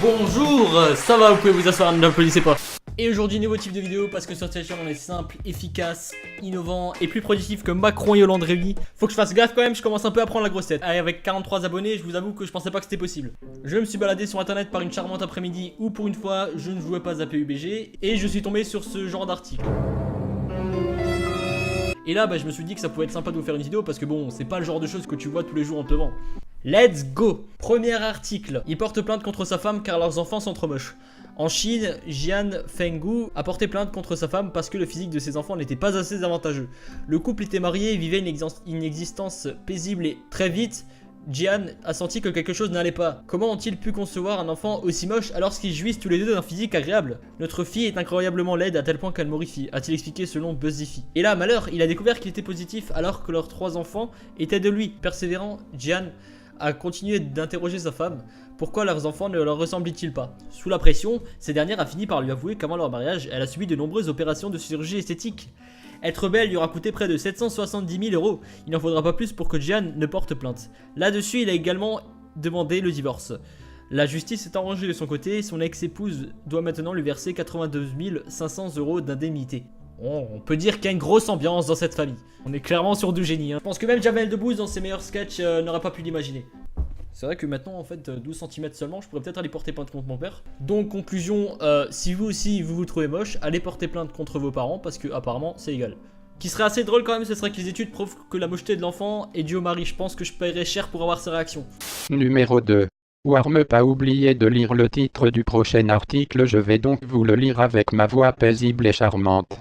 Bonjour, ça va, vous pouvez vous asseoir, n'applaudissez pas. Et aujourd'hui, nouveau type de vidéo parce que sur cette chaîne on est simple, efficace, innovant et plus productif que Macron et Hollande réunis. Faut que je fasse gaffe quand même, je commence un peu à prendre la grosse tête. Avec 43 abonnés, je vous avoue que je pensais pas que c'était possible. Je me suis baladé sur internet par une charmante après-midi où pour une fois je ne jouais pas à PUBG et je suis tombé sur ce genre d'article. Et là, je me suis dit que ça pouvait être sympa de vous faire une vidéo parce que bon, c'est pas le genre de choses que tu vois tous les jours en te levant. Let's go! Premier article. Il porte plainte contre sa femme car leurs enfants sont trop moches. En Chine, Jian Fenggu a porté plainte contre sa femme parce que le physique de ses enfants n'était pas assez avantageux. Le couple était marié et vivait une existence paisible et très vite, Jian a senti que quelque chose n'allait pas. Comment ont-ils pu concevoir un enfant aussi moche alors qu'ils jouissent tous les deux d'un physique agréable? Notre fille est incroyablement laide à tel point qu'elle m'horrifie, a-t-il expliqué selon BuzzFeed. Et là, malheur, il a découvert qu'il était positif alors que leurs 3 enfants étaient de lui. Persévérant, Jian a continué d'interroger sa femme. Pourquoi leurs enfants ne leur ressemblent-ils pas? Sous la pression, cette dernière a fini par lui avouer qu'avant leur mariage, elle a subi de nombreuses opérations de chirurgie esthétique. Être belle lui aura coûté près de 770 000 €. Il n'en faudra pas plus pour que Jian ne porte plainte. Là-dessus, il a également demandé le divorce. La justice s'est arrangée de son côté et son ex-épouse doit maintenant lui verser 82 500 € d'indemnité. On peut dire qu'il y a une grosse ambiance dans cette famille. On est clairement sur du génie. Je pense que même Jamel Debbouze dans ses meilleurs sketchs n'aurait pas pu l'imaginer. C'est vrai que maintenant, en fait, 12 cm seulement, je pourrais peut-être aller porter plainte contre mon père. Donc, conclusion, si vous aussi, vous trouvez moche, allez porter plainte contre vos parents parce que apparemment, c'est égal. Ce qui serait assez drôle quand même, ce serait que les études prouvent que la mocheté de l'enfant est due au mari. Je pense que je paierais cher pour avoir ses réactions. Numéro 2. Warm pas oublié de lire le titre du prochain article, je vais donc vous le lire avec ma voix paisible et charmante.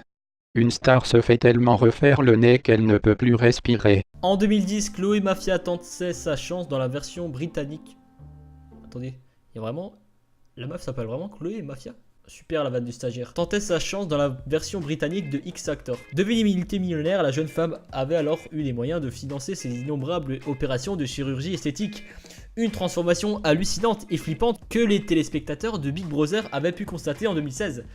Une star se fait tellement refaire le nez qu'elle ne peut plus respirer. En 2010, Chloé Mafia tentait sa chance dans la version britannique. Attendez, il y a vraiment... La meuf s'appelle vraiment Chloé Mafia? Super la vanne du stagiaire. Tentait sa chance dans la version britannique de X Factor. Devenue multimillionnaire, la jeune femme avait alors eu les moyens de financer ses innombrables opérations de chirurgie esthétique. Une transformation hallucinante et flippante que les téléspectateurs de Big Brother avaient pu constater en 2016.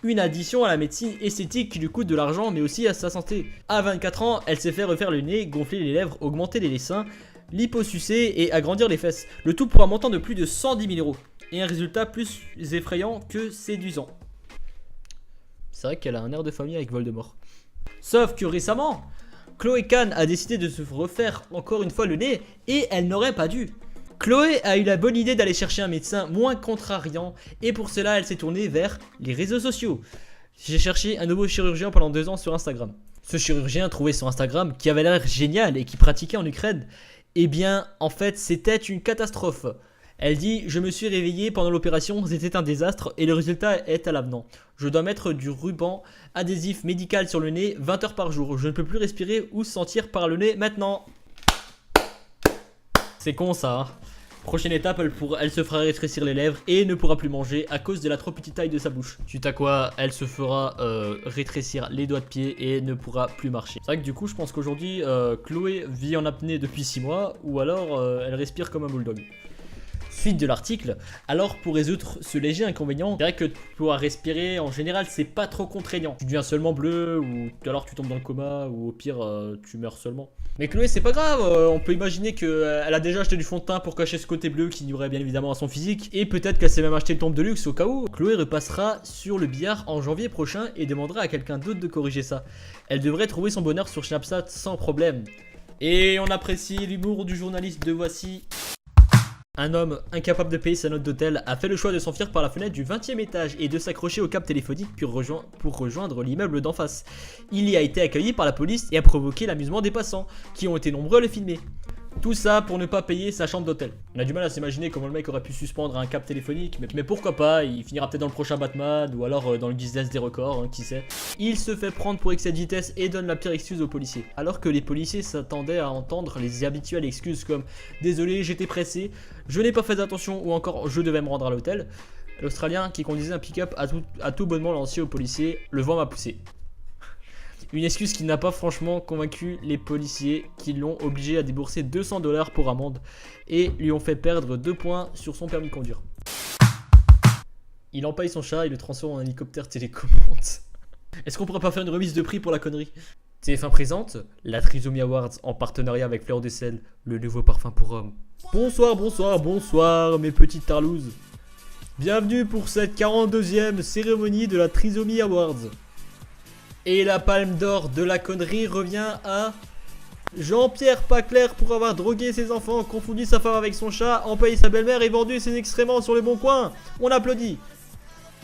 Une addition à la médecine esthétique qui lui coûte de l'argent mais aussi à sa santé. À 24 ans, elle s'est fait refaire le nez, gonfler les lèvres, augmenter les seins, liposucer et agrandir les fesses. Le tout pour un montant de plus de 110 000 €. Et un résultat plus effrayant que séduisant. C'est vrai qu'elle a un air de famille avec Voldemort. Sauf que récemment, Chloé Khan a décidé de se refaire encore une fois le nez et elle n'aurait pas dû. Chloé a eu la bonne idée d'aller chercher un médecin moins contrariant et pour cela elle s'est tournée vers les réseaux sociaux. J'ai cherché un nouveau chirurgien pendant 2 ans sur Instagram. Ce chirurgien trouvé sur Instagram qui avait l'air génial et qui pratiquait en Ukraine, eh bien en fait c'était une catastrophe. Elle dit « Je me suis réveillée pendant l'opération, c'était un désastre et le résultat est à l'avenant. Je dois mettre du ruban adhésif médical sur le nez 20 heures par jour. Je ne peux plus respirer ou sentir par le nez maintenant. » C'est con ça, hein. Prochaine étape, elle se fera rétrécir les lèvres et ne pourra plus manger à cause de la trop petite taille de sa bouche. Suite à quoi, elle se fera rétrécir les doigts de pied et ne pourra plus marcher. C'est vrai que du coup, je pense qu'aujourd'hui, Chloé vit en apnée depuis 6 mois ou alors elle respire comme un bulldog. Suite de l'article, alors pour résoudre ce léger inconvénient, c'est vrai que pouvoir respirer en général c'est pas trop contraignant. Tu deviens seulement bleu ou alors tu tombes dans le coma ou au pire tu meurs seulement. Mais Chloé c'est pas grave, on peut imaginer qu'elle a déjà acheté du fond de teint pour cacher ce côté bleu qui nuirait bien évidemment à son physique. Et peut-être qu'elle s'est même acheté une tombe de luxe au cas où. Chloé repassera sur le billard en janvier prochain et demandera à quelqu'un d'autre de corriger ça. Elle devrait trouver son bonheur sur Snapchat sans problème. Et on apprécie l'humour du journaliste de Voici. Un homme incapable de payer sa note d'hôtel a fait le choix de s'enfuir par la fenêtre du 20e étage et de s'accrocher au câble téléphonique pour rejoindre l'immeuble d'en face. Il y a été accueilli par la police et a provoqué l'amusement des passants, qui ont été nombreux à le filmer. Tout ça pour ne pas payer sa chambre d'hôtel. On a du mal à s'imaginer comment le mec aurait pu suspendre un câble téléphonique, mais pourquoi pas, il finira peut-être dans le prochain Batman ou alors dans le Guinness des records, hein, qui sait. Il se fait prendre pour excès de vitesse et donne la pire excuse aux policiers. Alors que les policiers s'attendaient à entendre les habituelles excuses comme « Désolé, j'étais pressé, je n'ai pas fait attention » ou encore « Je devais me rendre à l'hôtel », l'Australien qui conduisait un pick-up a tout bonnement lancé aux policiers « Le vent m'a poussé ». Une excuse qui n'a pas franchement convaincu les policiers qui l'ont obligé à débourser 200 $ pour amende et lui ont fait perdre 2 points sur son permis de conduire. Il empaille son chat et le transforme en hélicoptère télécommande. Est-ce qu'on pourrait pas faire une remise de prix pour la connerie? TF1 présente la Trisomie Awards en partenariat avec Fleur de Sel, le nouveau parfum pour hommes. Bonsoir, bonsoir, bonsoir mes petites tarlouses. Bienvenue pour cette 42e cérémonie de la Trisomie Awards. Et la palme d'or de la connerie revient à Jean-Pierre Paclair pour avoir drogué ses enfants, confondu sa femme avec son chat, empaillé sa belle-mère et vendu ses excréments sur le bon coin. On applaudit.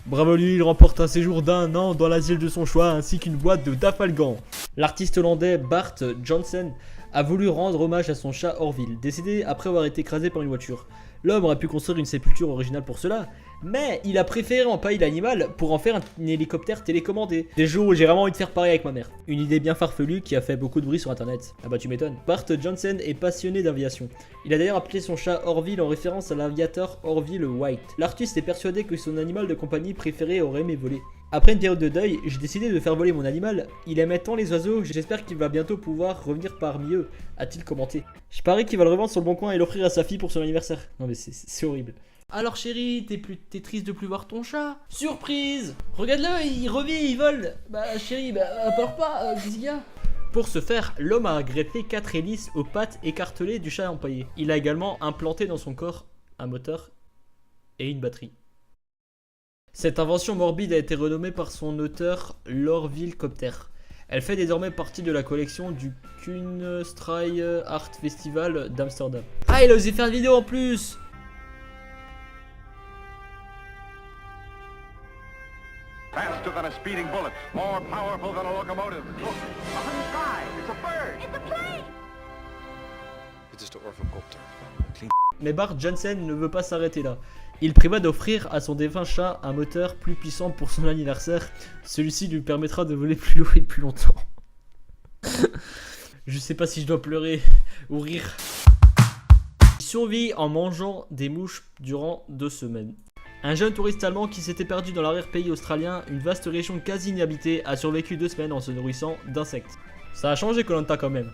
Bravo lui, il remporte un séjour d'1 an dans l'asile de son choix ainsi qu'une boîte de Dafalgan. L'artiste hollandais Bart Jansen a voulu rendre hommage à son chat Orville, décédé après avoir été écrasé par une voiture. L'homme aurait pu construire une sépulture originale pour cela, mais il a préféré empailler l'animal pour en faire un hélicoptère télécommandé. Des jours où j'ai vraiment envie de faire pareil avec ma mère. Une idée bien farfelue qui a fait beaucoup de bruit sur internet. Ah bah tu m'étonnes. Bart Jansen est passionné d'aviation. Il a d'ailleurs appelé son chat Orville en référence à l'aviateur Orville White. L'artiste est persuadé que son animal de compagnie préféré aurait aimé voler. Après une période de deuil, j'ai décidé de faire voler mon animal. Il aimait tant les oiseaux, j'espère qu'il va bientôt pouvoir revenir parmi eux, a-t-il commenté. Je parie qu'il va le revendre sur le bon coin et l'offrir à sa fille pour son anniversaire. Non mais c'est horrible. Alors chérie, t'es triste de plus voir ton chat? Surprise! Regarde-le, il revit, il vole. Bah chérie, peur pas, qu'est-ce qu'il y a? Pour ce faire, l'homme a greffé 4 hélices aux pattes écartelées du chat empaillé. Il a également implanté dans son corps un moteur et une batterie. Cette invention morbide a été renommée par son auteur l'Orville Copter. Elle fait désormais partie de la collection du Kunstvrije Art Festival d'Amsterdam. Ah, il a osé faire une vidéo en plus! Faster than a speeding bullet, more powerful than a locomotive. Look, up in the sky, it's a bird. It's a plane. It is the Orvocopter. Mais Bart Jansen ne veut pas s'arrêter là. Il prévoit d'offrir à son défunt chat un moteur plus puissant pour son anniversaire. Celui-ci lui permettra de voler plus haut et plus longtemps. Je sais pas si je dois pleurer ou rire. Il survit en mangeant des mouches durant 2 semaines. Un jeune touriste allemand qui s'était perdu dans l'arrière-pays australien, une vaste région quasi inhabitée, a survécu 2 semaines en se nourrissant d'insectes. Ça a changé Koh-Lanta quand même.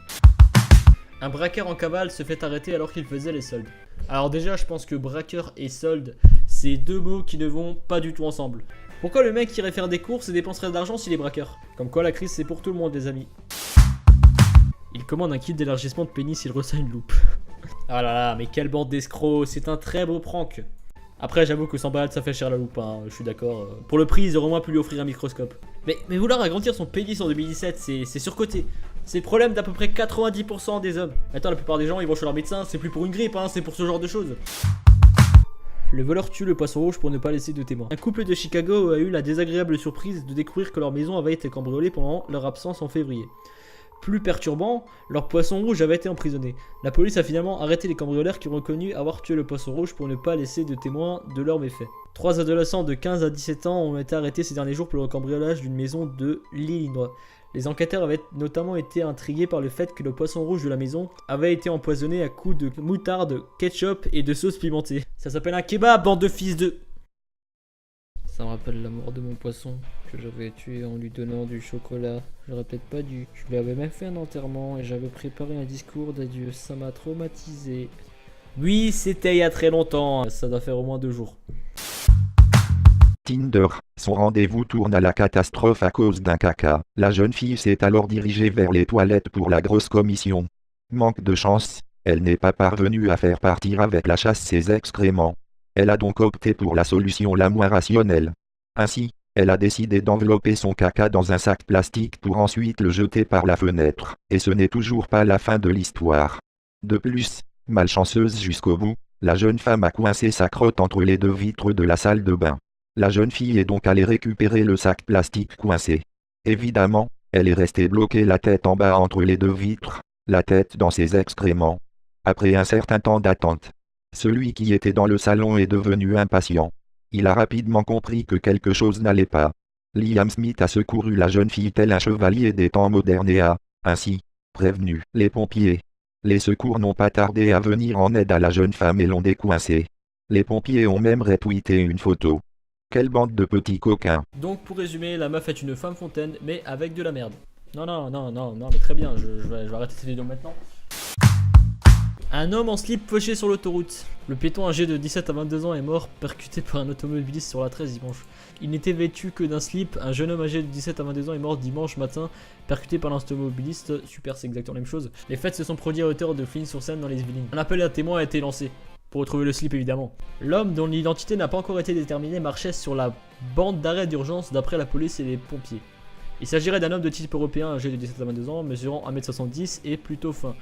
Un braqueur en cavale se fait arrêter alors qu'il faisait les soldes. Alors déjà, je pense que braqueur et solde, c'est 2 mots qui ne vont pas du tout ensemble. Pourquoi le mec irait faire des courses et dépenserait de l'argent s'il est braqueur? Comme quoi la crise c'est pour tout le monde les amis. Il commande un kit d'élargissement de pénis, il reçoit une loupe. Ah là là, mais quelle bande d'escrocs, c'est un très beau prank. Après j'avoue que 100 balles ça fait cher la loupe, hein, je suis d'accord. Pour le prix ils auraient au moins pu lui offrir un microscope. Mais vouloir agrandir son pénis en 2017 c'est surcoté. C'est le problème d'à peu près 90% des hommes. Attends, la plupart des gens ils vont chez leur médecin, c'est plus pour une grippe, hein, c'est pour ce genre de choses. Le voleur tue le poisson rouge pour ne pas laisser de témoins. Un couple de Chicago a eu la désagréable surprise de découvrir que leur maison avait été cambriolée pendant leur absence en février. Plus perturbant, leur poisson rouge avait été emprisonné. La police a finalement arrêté les cambrioleurs qui ont reconnu avoir tué le poisson rouge pour ne pas laisser de témoins de leurs méfaits. 3 adolescents de 15 à 17 ans ont été arrêtés ces derniers jours pour le cambriolage d'une maison de l'Illinois. Les enquêteurs avaient notamment été intrigués par le fait que le poisson rouge de la maison avait été empoisonné à coups de moutarde, ketchup et de sauce pimentée. Ça s'appelle un kebab, bande de fils de... Ça me rappelle la mort de mon poisson que j'avais tué en lui donnant du chocolat. J'aurais peut-être pas dû. Je lui avais même fait un enterrement et j'avais préparé un discours d'adieu. Ça m'a traumatisé. Oui, c'était il y a très longtemps. Ça doit faire au moins 2 jours. Tinder, son rendez-vous tourne à la catastrophe à cause d'un caca. La jeune fille s'est alors dirigée vers les toilettes pour la grosse commission. Manque de chance, elle n'est pas parvenue à faire partir avec la chasse ses excréments. Elle a donc opté pour la solution la moins rationnelle. Ainsi, elle a décidé d'envelopper son caca dans un sac plastique pour ensuite le jeter par la fenêtre. Et ce n'est toujours pas la fin de l'histoire. De plus, malchanceuse jusqu'au bout, la jeune femme a coincé sa crotte entre les 2 vitres de la salle de bain. La jeune fille est donc allée récupérer le sac plastique coincé. Évidemment, elle est restée bloquée la tête en bas entre les 2 vitres, la tête dans ses excréments. Après un certain temps d'attente, celui qui était dans le salon est devenu impatient. Il a rapidement compris que quelque chose n'allait pas. Liam Smith a secouru la jeune fille tel un chevalier des temps modernes et a, ainsi, prévenu les pompiers. Les secours n'ont pas tardé à venir en aide à la jeune femme et l'ont décoincée. Les pompiers ont même retweeté une photo. Quelle bande de petits coquins. Donc pour résumer, la meuf est une femme fontaine mais avec de la merde. Non, mais très bien, je vais arrêter cette vidéo maintenant. Un homme en slip fauché sur l'autoroute. Le piéton âgé de 17 à 22 ans est mort percuté par un automobiliste sur la 13 dimanche. Il n'était vêtu que d'un slip. Un jeune homme âgé de 17 à 22 ans est mort dimanche matin percuté par un automobiliste. Super, c'est exactement la même chose. Les faits se sont produits à hauteur de Flins-sur-Seine dans les Yvelines. Un appel à témoins a été lancé. Pour retrouver le slip évidemment. L'homme dont l'identité n'a pas encore été déterminée marchait sur la bande d'arrêt d'urgence d'après la police et les pompiers. Il s'agirait d'un homme de type européen âgé de 17 à 22 ans, mesurant 1m70 et plutôt fin.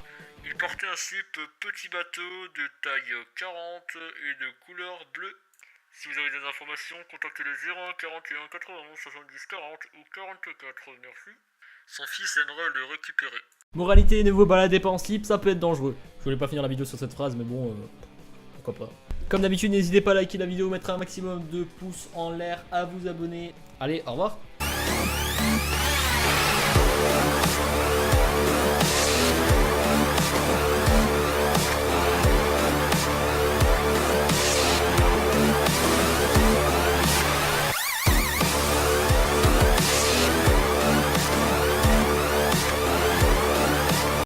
Il portait un slip petit bateau de taille 40 et de couleur bleue. Si vous avez des informations, contactez le 01 41 91 70 40 ou 44, merci. Son fils aimerait le récupérer. Moralité, ne vous baladez pas en slip, ça peut être dangereux. Je voulais pas finir la vidéo sur cette phrase, mais bon, pourquoi pas. Comme d'habitude, n'hésitez pas à liker la vidéo, mettre un maximum de pouces en l'air, à vous abonner. Allez, au revoir.